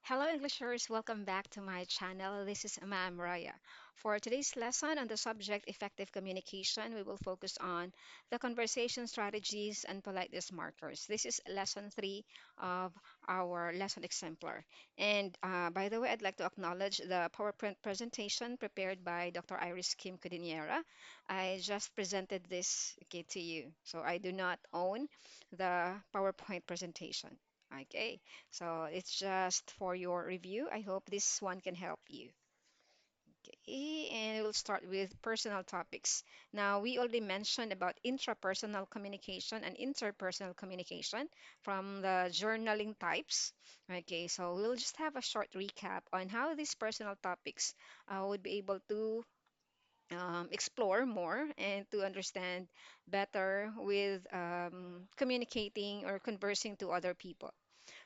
Hello, Englishers. Welcome back to my channel. This is Ma'am Raya. For today's lesson on the subject effective communication, we will focus on the conversation strategies and politeness markers. This is lesson 3 of our lesson exemplar. And by the way, I'd like to acknowledge the PowerPoint presentation prepared by Dr. Iris Kim Cudiniera. I just presented this okay, to you. So I do not own the PowerPoint presentation. Okay. So it's just for your review. I hope this one can help you. Okay, and we'll start with personal topics. Now, we already mentioned about intrapersonal communication and interpersonal communication from the journaling types. Okay, so we'll just have a short recap on how these personal topics would be able to explore more and to understand better with communicating or conversing to other people.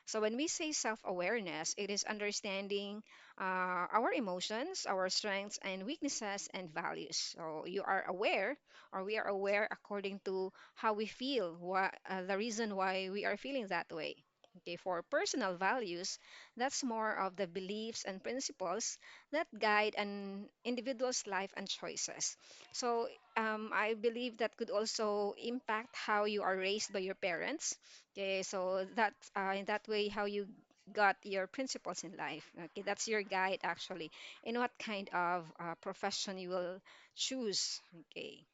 So when we say self-awareness, it is understanding our emotions, our strengths and weaknesses and values. So you are aware, or we are aware according to how we feel, what the reason why we are feeling that way. Okay, for personal values, that's more of the beliefs and principles that guide an individual's life and choices. So I believe that could also impact how you are raised by your parents. Okay, so that in that way, how you got your principles in life. Okay, that's your guide actually in what kind of profession you will choose. Okay,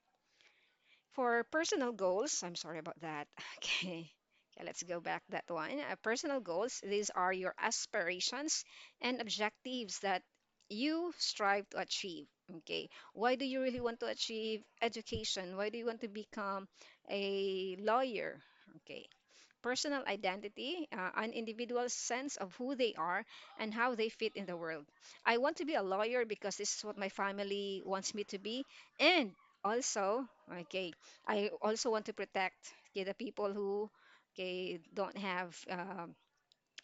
for personal goals, I'm sorry about that. Okay. Okay, let's go back that one. Personal goals, these are your aspirations and objectives that you strive to achieve. Okay. Why do you really want to achieve education? Why do you want to become a lawyer? Okay. Personal identity, an individual's sense of who they are and how they fit in the world. I want to be a lawyer because this is what my family wants me to be. And also, okay, I also want to protect okay, the people who okay, don't have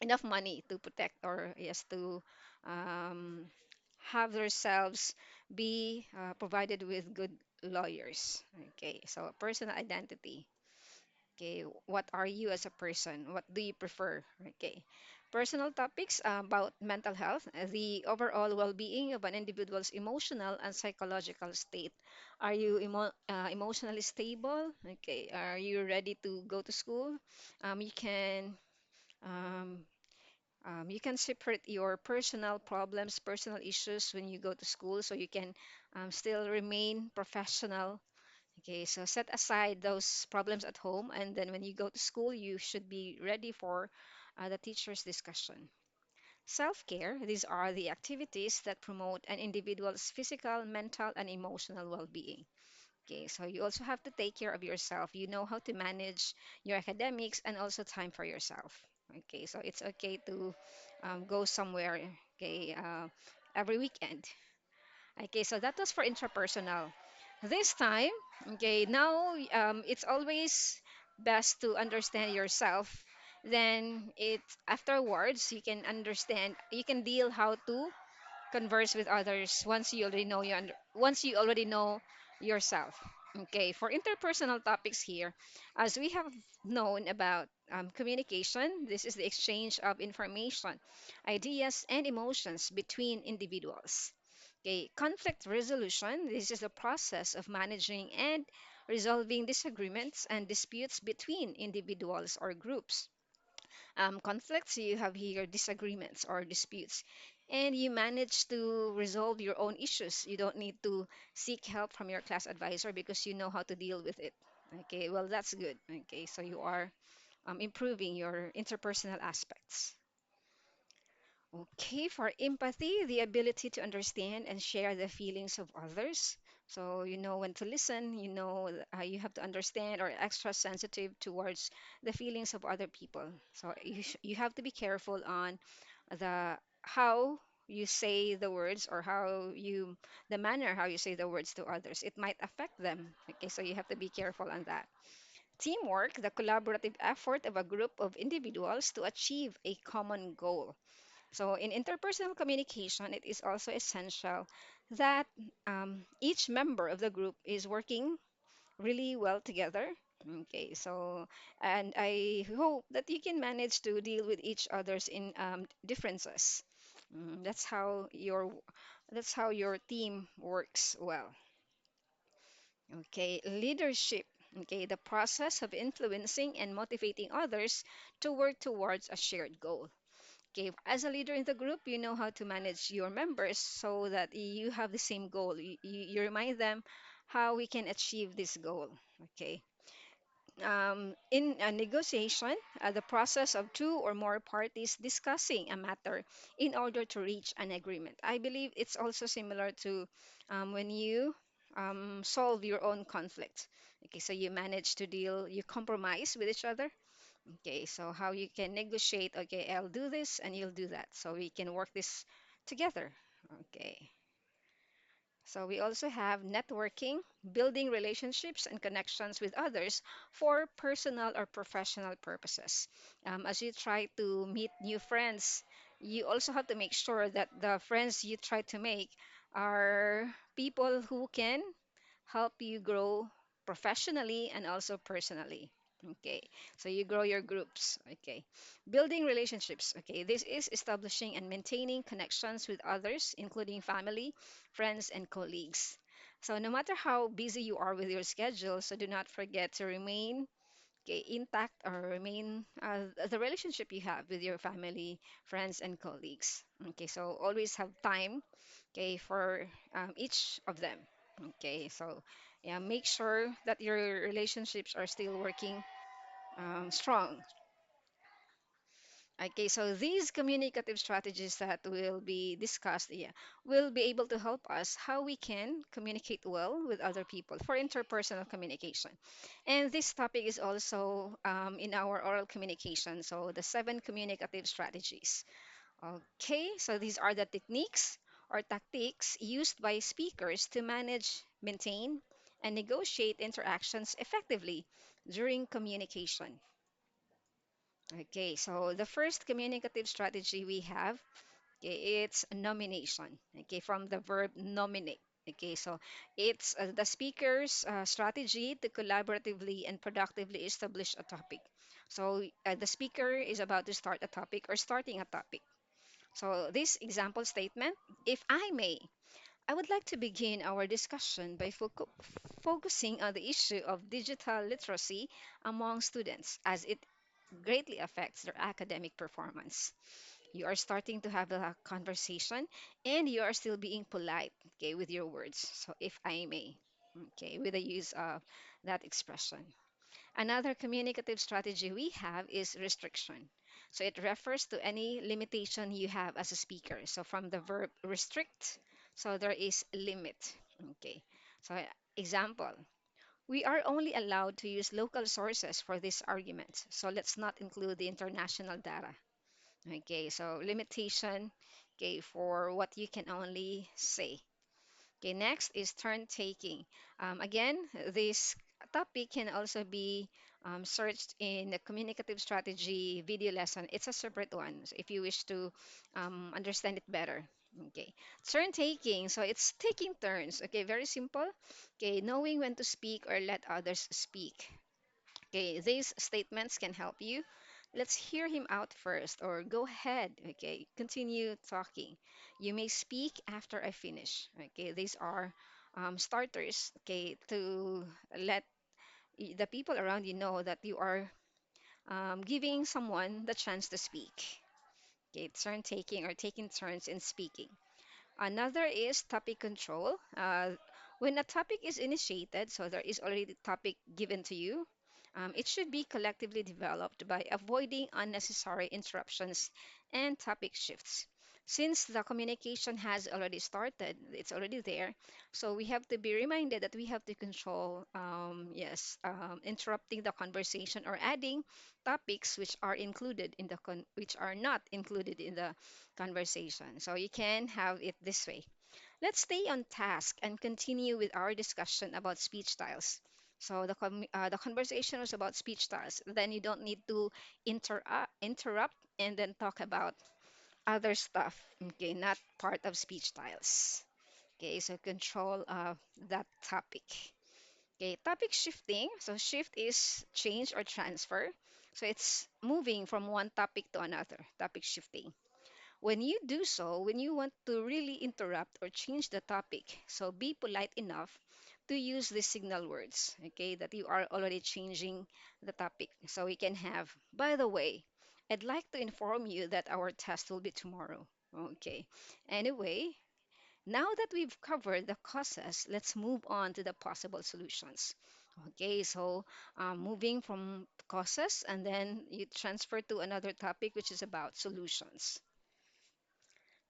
enough money to protect or yes, to um, have themselves be provided with good lawyers. Okay, so personal identity. Okay, what are you as a person? What do you prefer? Okay, personal topics about mental health, the overall well-being of an individual's emotional and psychological state. Are you emotionally stable? Okay, are you ready to go to school? Um, you can um, you can separate your personal problems, personal issues when you go to school, so you can still remain professional. Okay, so set aside those problems at home, and then when you go to school, you should be ready for the teacher's discussion. Self care, these are the activities that promote an individual's physical, mental, and emotional well being. Okay, so you also have to take care of yourself. You know how to manage your academics and also time for yourself. Okay, so it's okay to go somewhere, okay, every weekend. Okay, so that was for intrapersonal. This time, okay, now it's always best to understand yourself. Then it afterwards you can understand, you can deal how to converse with others once you already know once you already know yourself. Okay, for interpersonal topics here, as we have known about communication, this is the exchange of information, ideas, and emotions between individuals. Okay, conflict resolution, this is the process of managing and resolving disagreements and disputes between individuals or groups. Conflicts, you have here disagreements or disputes, and you manage to resolve your own issues. You don't need to seek help from your class advisor because you know how to deal with it. Okay, well, that's good. Okay, so you are improving your interpersonal aspects. Okay, for empathy, the ability to understand and share the feelings of others. So you know when to listen, you know you have to understand or extra sensitive towards the feelings of other people. So you have to be careful on the how you say the words or the manner how you say the words to others. It might affect them. Okay, so you have to be careful on that. Teamwork, the collaborative effort of a group of individuals to achieve a common goal. So, in interpersonal communication, it is also essential that each member of the group is working really well together. Okay, so and I hope that you can manage to deal with each other's in differences. That's how your team works well. Okay, leadership. Okay, the process of influencing and motivating others to work towards a shared goal. Okay, as a leader in the group, you know how to manage your members so that you have the same goal. You remind them how we can achieve this goal. Okay, in a negotiation, the process of two or more parties discussing a matter in order to reach an agreement. I believe it's also similar to when you solve your own conflict. Okay, so you manage to deal, you compromise with each other. Okay, so how you can negotiate, okay, I'll do this and you'll do that. So we can work this together. Okay. So we also have networking, building relationships and connections with others for personal or professional purposes. As you try to meet new friends, you also have to make sure that the friends you try to make are people who can help you grow professionally and also personally. Okay, so you grow your groups. Okay, building relationships. Okay, this is establishing and maintaining connections with others, including family, friends, and colleagues. So, no matter how busy you are with your schedule, so do not forget to remain intact or remain the relationship you have with your family, friends, and colleagues. Okay, so always have time, okay, for each of them. Okay, so yeah, make sure that your relationships are still working strong. Okay, so these communicative strategies that will be discussed, yeah, will be able to help us how we can communicate well with other people for interpersonal communication. And this topic is also in our oral communication, so the seven communicative strategies. Okay, so these are the techniques or tactics used by speakers to manage, maintain, and negotiate interactions effectively during communication. Okay, so the first communicative strategy we have, okay, it's nomination. Okay, from the verb nominate. Okay, so it's the speaker's strategy to collaboratively and productively establish a topic. So the speaker is about to start a topic or starting a topic. So this example statement, if I may, I would like to begin our discussion by focusing on the issue of digital literacy among students as it greatly affects their academic performance. You are starting to have a conversation and you are still being polite, okay, with your words. So, if I may, okay, with the use of that expression. Another communicative strategy we have is restriction. So, it refers to any limitation you have as a speaker. So, from the verb restrict, so there is limit, okay. So, example, we are only allowed to use local sources for this argument, so let's not include the international data. Okay, so limitation, okay, for what you can only say. Okay, next is turn taking. Again, this topic can also be searched in the communicative strategy video lesson. It's a separate one so if you wish to understand it better. Okay, turn taking. So it's taking turns. Okay, very simple. Okay, knowing when to speak or let others speak. Okay, these statements can help you. Let's hear him out first, or go ahead. Okay, continue talking. You may speak after I finish. Okay, these are starters. Okay, to let the people around you know that you are giving someone the chance to speak. Okay, turn taking or taking turns in speaking. Another is topic control. When a topic is initiated, so there is already the topic given to you, it should be collectively developed by avoiding unnecessary interruptions and topic shifts. Since the communication has already started, it's already there, so we have to be reminded that we have to control, yes, interrupting the conversation or adding topics which are included in the which are not included in the conversation. So you can have it this way. Let's stay on task and continue with our discussion about speech styles. So the conversation was about speech styles. Then you don't need to interrupt and then talk about other stuff. Okay, not part of speech styles. Okay, so control that topic. Okay, topic shifting. So shift is change or transfer. So it's moving from one topic to another, topic shifting. When you do so, when you want to really interrupt or change the topic, so be polite enough to use the signal words, okay, that you are already changing the topic. So we can have, by the way, I'd like to inform you that our test will be tomorrow. Okay. Anyway, now that we've covered the causes, let's move on to the possible solutions. Okay, so moving from causes and then you transfer to another topic, which is about solutions.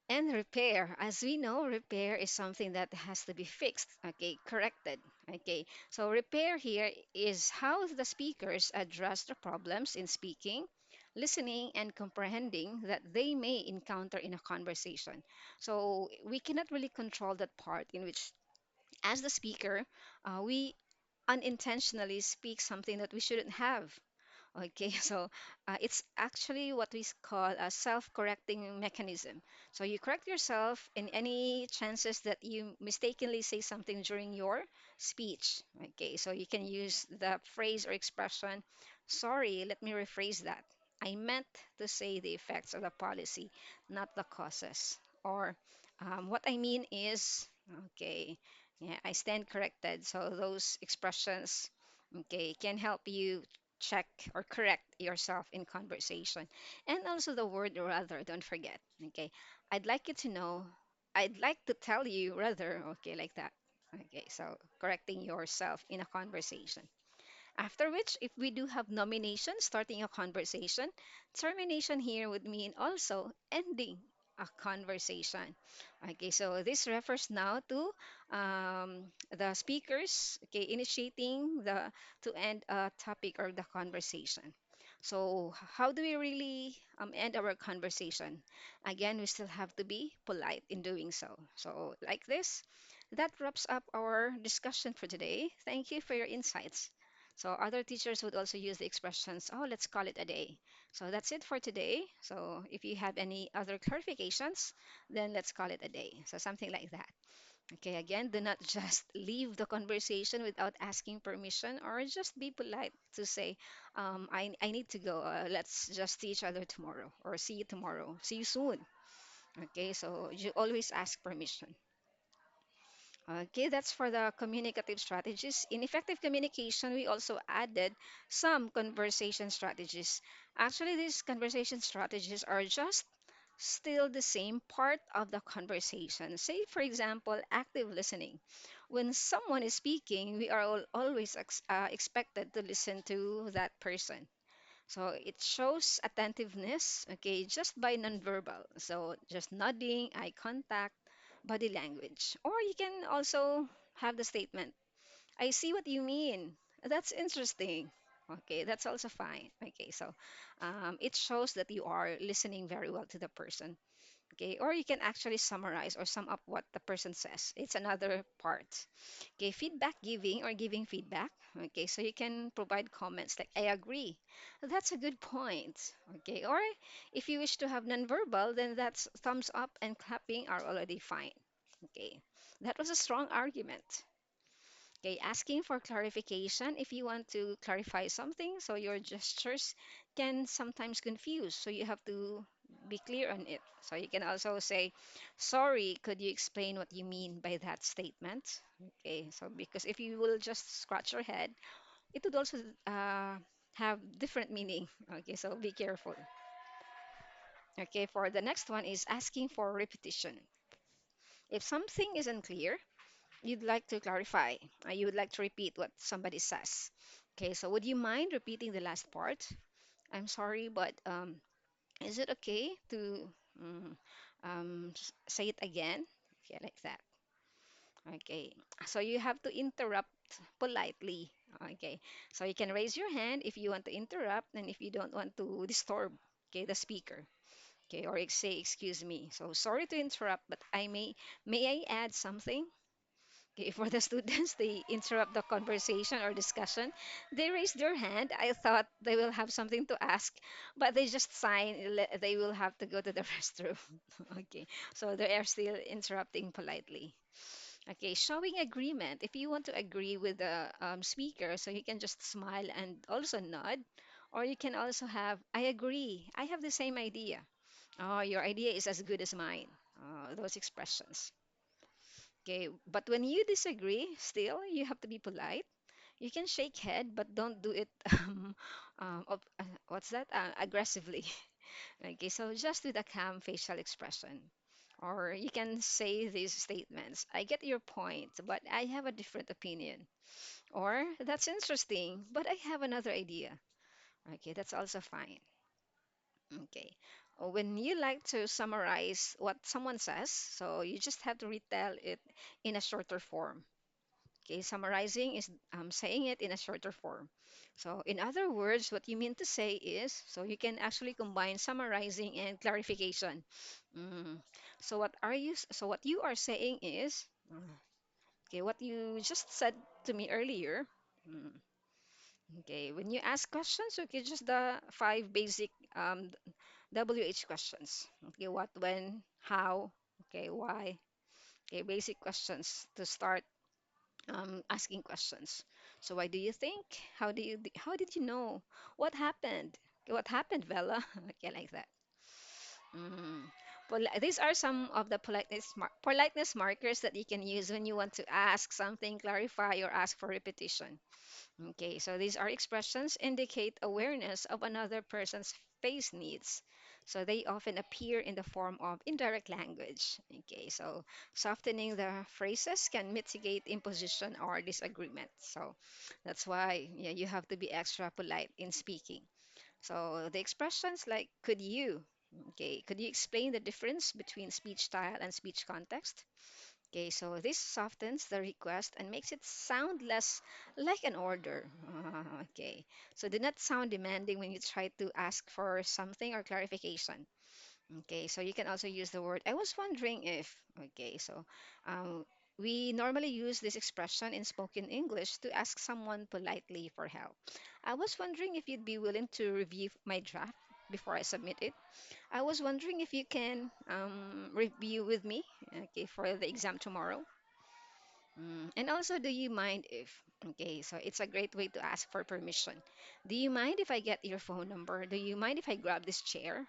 And repair, as we know, repair is something that has to be fixed, okay, corrected. Okay, so repair here is how the speakers address the problems in speaking, listening, and comprehending that they may encounter in a conversation. So we cannot really control that part in which, as the speaker, we unintentionally speak something that we shouldn't have. Okay, so it's actually what we call a self-correcting mechanism. So you correct yourself in any chances that you mistakenly say something during your speech. Okay, so you can use the phrase or expression, sorry, let me rephrase that. I meant to say the effects of the policy, not the causes. Or what I mean is, okay, yeah, I stand corrected. So those expressions, okay, can help you check or correct yourself in conversation. And also the word rather, don't forget. Okay. I'd like you to know, I'd like to tell you rather, okay, like that. Okay, so correcting yourself in a conversation. After which, if we do have nomination, starting a conversation, termination here would mean also ending a conversation. Okay, so this refers now to the speakers, okay, initiating the to end a topic or the conversation. So how do we really end our conversation? Again, we still have to be polite in doing so. So like this, that wraps up our discussion for today. Thank you for your insights. So other teachers would also use the expressions, oh, let's call it a day. So that's it for today. So if you have any other clarifications, then let's call it a day. So something like that. Okay, again, do not just leave the conversation without asking permission or just be polite to say, I need to go. Let's just see each other tomorrow or see you tomorrow. See you soon. Okay, so you always ask permission. Okay, that's for the communicative strategies. In effective communication, we also added some conversation strategies. Actually, these conversation strategies are just still the same part of the conversation. Say, for example, active listening. When someone is speaking, we are always expected to listen to that person. So it shows attentiveness, okay, just by nonverbal. So just nodding, eye contact, body language. Or you can also have the statement, I see what you mean. That's interesting. Okay, that's also fine. Okay, so it shows that you are listening very well to the person. Okay, or you can actually summarize or sum up what the person says. It's another part. Okay, feedback giving or giving feedback. Okay, so you can provide comments like, I agree. That's a good point. Okay, or if you wish to have nonverbal, then that's thumbs up and clapping are already fine. Okay, that was a strong argument. Okay, asking for clarification if you want to clarify something, so your gestures can sometimes confuse, so you have to be clear on it. So you can also say, sorry, could you explain what you mean by that statement? Okay, so because if you will just scratch your head, it would also have different meaning. Okay, so be careful. Okay, for the next one is asking for repetition. If something is unclear, you'd like to clarify, you would like to repeat what somebody says. Okay, so would you mind repeating the last part? I'm sorry, but is it okay to say it again? Okay, like that. Okay, so you have to interrupt politely. Okay, so you can raise your hand if you want to interrupt and if you don't want to disturb, okay, the speaker. Okay, or say, excuse me. So sorry to interrupt, but may I add something? Okay, for the students, they interrupt the conversation or discussion. They raise their hand. I thought they will have something to ask, but they just sign. They will have to go to the restroom. Okay, so they are still interrupting politely. Okay, showing agreement. If you want to agree with the speaker, so you can just smile and also nod, or you can also have, I agree, I have the same idea. Oh, your idea is as good as mine. Those expressions. Okay, but when you disagree, still you have to be polite. You can shake head, but don't do it. What's that? Aggressively. Okay, so just with a calm facial expression. Or you can say these statements. I get your point, but I have a different opinion. Or that's interesting, but I have another idea. Okay, that's also fine. Okay. When you like to summarize what someone says, so you just have to retell it in a shorter form. Okay, summarizing is saying it in a shorter form. So, in other words, what you mean to say is, so you can actually combine summarizing and clarification. Mm. So, what you are saying is, okay, what you just said to me earlier. mm, Okay, when you ask questions, okay, just the five basic WH questions. Okay, what, when, how, okay, why. Okay, basic questions to start asking questions. So why do you think? How did you know? What happened? Okay, what happened, Bella? Okay, like that. Mm. These are some of the politeness markers that you can use when you want to ask something, clarify, or ask for repetition. Okay, so these are expressions indicate awareness of another person's face needs. So they often appear in the form of indirect language. Okay, so softening the phrases can mitigate imposition or disagreement. So that's why, yeah, you have to be extra polite in speaking. So the expressions like could you explain the difference between speech style and speech context? Okay, so this softens the request and makes it sound less like an order. Okay, so do not sound demanding when you try to ask for something or clarification. Okay, so you can also use the word, I was wondering if. Okay, so um, we normally use this expression in spoken English to ask someone politely for help. I was wondering if you'd be willing to review my draft before I submit it. I was wondering if you can review with me, okay, for the exam tomorrow. And also, do you mind if, okay, so it's a great way to ask for permission. Do you mind if I get your phone number? Do you mind if I grab this chair?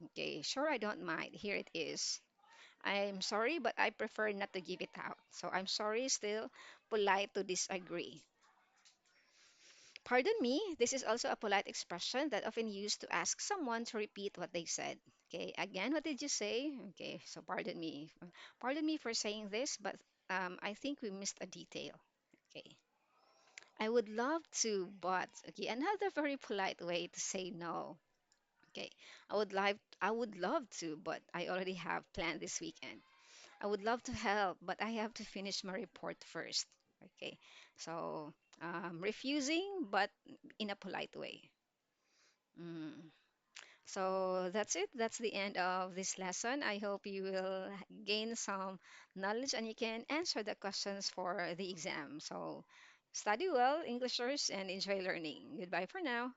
Okay, sure, I don't mind. Here it is. I'm sorry, but I prefer not to give it out. So I'm sorry, still polite to disagree. Pardon me, this is also a polite expression that often used to ask someone to repeat what they said. Okay, again, what did you say? Okay, so pardon me. Pardon me for saying this, but I think we missed a detail. Okay, I would love to, but okay, another very polite way to say no. Okay, I would love to, but I already have planned this weekend. I would love to help, but I have to finish my report first. Okay, so refusing, but in a polite way. Mm. So that's it. That's the end of this lesson. I hope you will gain some knowledge and you can answer the questions for the exam. So study well, Englishers, and enjoy learning. Goodbye for now.